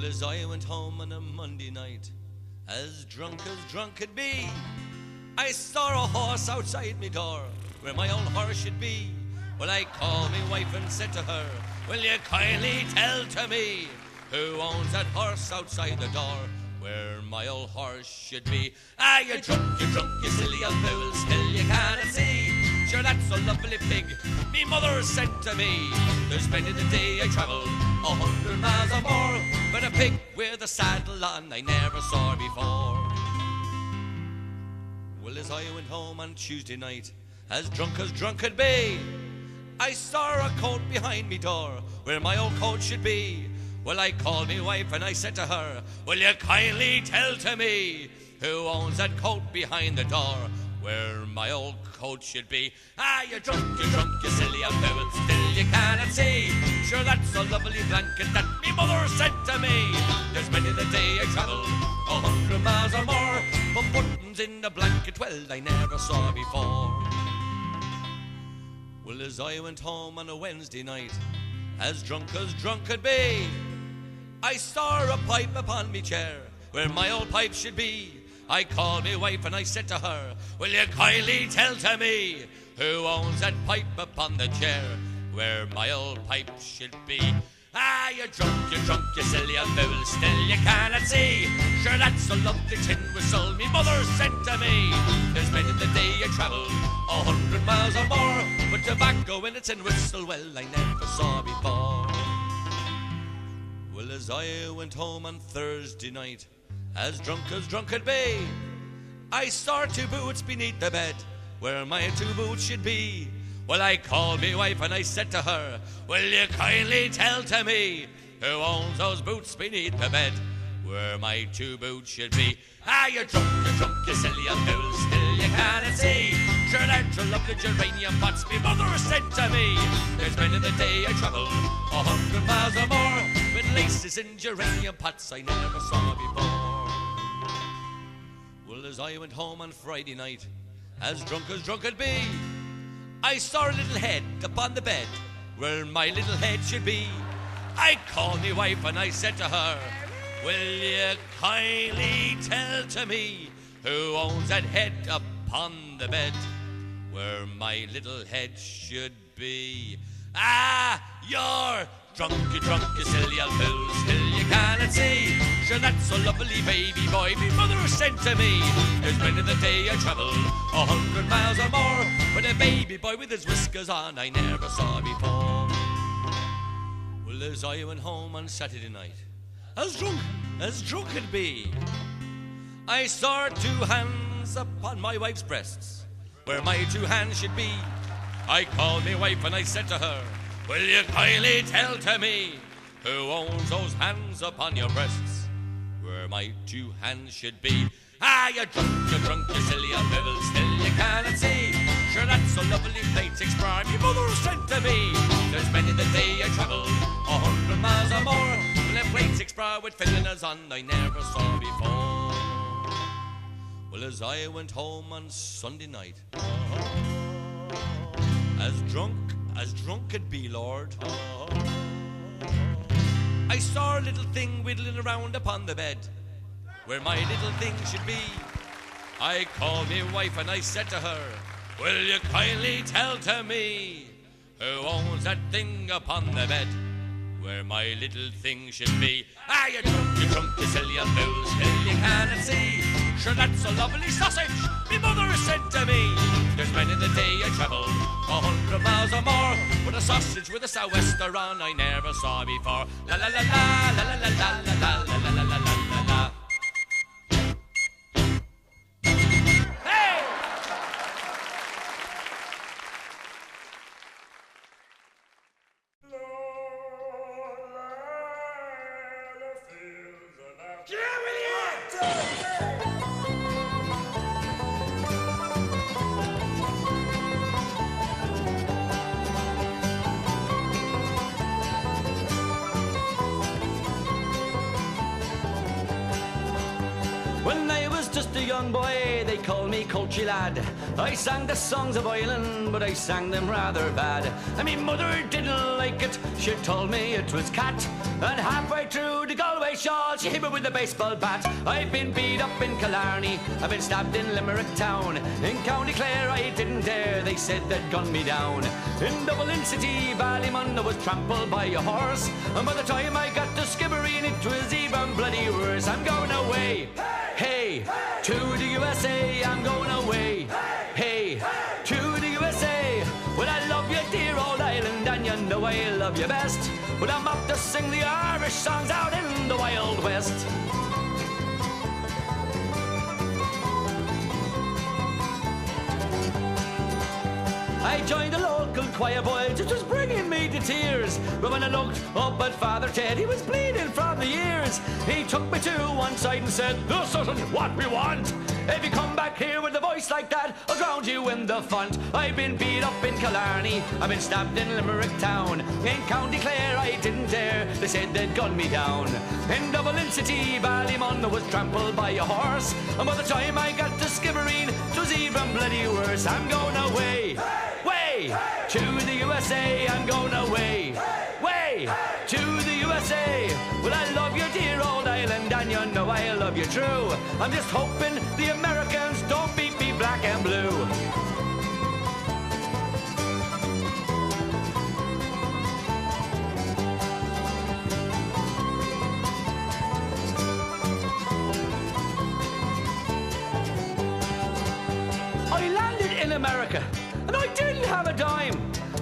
Well, as I went home on a Monday night, as drunk could be, I saw a horse outside me door, where my old horse should be. Well, I called me wife and said to her, will you kindly tell to me who owns that horse outside the door, where my old horse should be? Ah, you're drunk, you silly old fool, still you cannot see. Sure, that's a lovely pig me mother sent to me. There's many the day I travelled 100 miles or more, but a pig with a saddle on I never saw before. Well, as I went home on Tuesday night, as drunk could be, I saw a coat behind me door, where my old coat should be. Well, I called me wife and I said to her, will you kindly tell to me who owns that coat behind the door, where my old coat should be? Ah, you're drunk, you silly old fool, still you cannot see. Sure, that's a lovely blanket that me mother sent to me. There's many the day I travelled 100 miles or more, but buttons in the blanket, well, I never saw before. Well, as I went home on a Wednesday night, as drunk could be, I saw a pipe upon me chair, where my old pipe should be. I called me wife and I said to her, will you kindly tell to me who owns that pipe upon the chair, where my old pipe should be? Ah, you're drunk, you silly old fool, still you cannot see. Sure, that's a lovely tin whistle me mother sent to me. There's many the day I travelled 100 miles or more, but tobacco in a tin whistle, well, I never saw before. Well, as I went home on Thursday night, as drunk could be, I saw 2 boots beneath the bed, where my 2 boots should be. Well, I called me wife and I said to her, will you kindly tell to me who owns those boots beneath the bed, where my 2 boots should be? Ah, you're drunk, you silly old fool, still you cannot see. Sure, that's a lovely geranium pots me mother sent to me. There's many the day I travelled 100 miles or more, with laces in geranium pots I never saw before. Well, as I went home on Friday night, as drunk could be, I saw a little head upon the bed, where my little head should be. I called me wife and I said to her, will you kindly tell to me who owns that head upon the bed, where my little head should be? Ah, you're drunk, you silly old fool, still you cannot see. Sure, that's a lovely baby boy me mother sent to me. There's many the day I travelled 100 miles or more, but a baby boy with his whiskers on I never saw before. Well, as I went home on Saturday night, as drunk could be, I saw 2 hands upon my wife's breasts, where my 2 hands should be. I called me wife and I said to her, will you kindly tell to me who owns those hands upon your breasts, where my 2 hands should be? Ah, you're drunk, you silly old fool, still you cannot see. Sure, that's a lovely plate express me mother sent to me. There's many the day I travelled 100 miles or more, well, a plate express with fillers on I never saw before. Well, as I went home on Sunday night, as drunk could be, Lord, I saw a little thing whittling around upon the bed, where my little thing should be. I called me wife and I said to her, will you kindly tell to me who owns that thing upon the bed, where my little thing should be? Ah, you're drunk, you silly old fool, still you cannot see. Sure, that's a lovely sausage me mother sent to me. There's many the day I travelled 100 miles or more, but a sausage with a sou'wester on I never saw before. La la la la la la la la la la la la la la. Hey! When I was just a young boy, they called me Coachy Lad. I sang the songs of Ireland, but I sang them rather bad. And me mother didn't like it, she told me it was cat. And halfway through the Galway my shawl, she hit me with a baseball bat. I've been beat up in Killarney, I've been stabbed in Limerick town. In County Clare I didn't dare, they said they'd gun me down. In Dublin City, Ballymun, I was trampled by a horse. And by the time I got to Skibbereen, it was even bloody worse. I'm going away, hey, to the USA, I'm going away, hey, to the USA. Well, I love you, dear old island, and you know I love you best. But I'm up to sing the Irish songs out in the Wild West. I joined a local choir boy, just was bringing me to tears. But when I looked up at Father Ted, he was bleeding from the ears. He took me to one side and said, "This isn't what we want. If you come back here with a voice like that, I'll drown you in the font." I've been beat up in Killarney, I've been stabbed in Limerick town. In County Clare I didn't dare, they said they'd gun me down. In Dublin City, Ballymun, I was trampled by a horse. And by the time I got to Skibbereen, it was even bloody worse. I'm going away, way, to the USA, I'm going away, way, to the USA. Well, I love your dear old island, and you know I love you true. I'm just hoping the Americans don't beat me black and blue. I landed in America, and I didn't have a dime.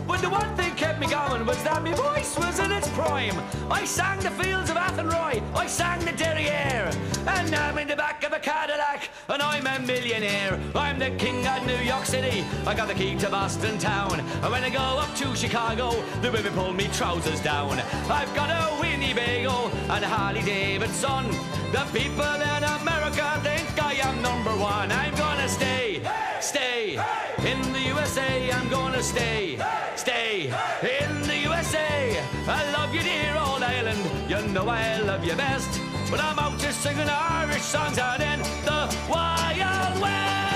But the one thing kept me going was that my voice was in its prime. I sang the fields of Athenry, I sang the Derriere, and now I'm in the back of a Cadillac, and I'm a millionaire. I'm the king of New York City, I got the key to Boston town. And when I go up to Chicago, the women pull me trousers down. I've got a Winnebago and a Harley Davidson. The people in America think I am number one. I'm gonna stay, stay in the USA. I'm gonna stay, stay in the USA. I love you, dear old island, you know I love you best. But I'm out just singing Irish songs out in the Wild West.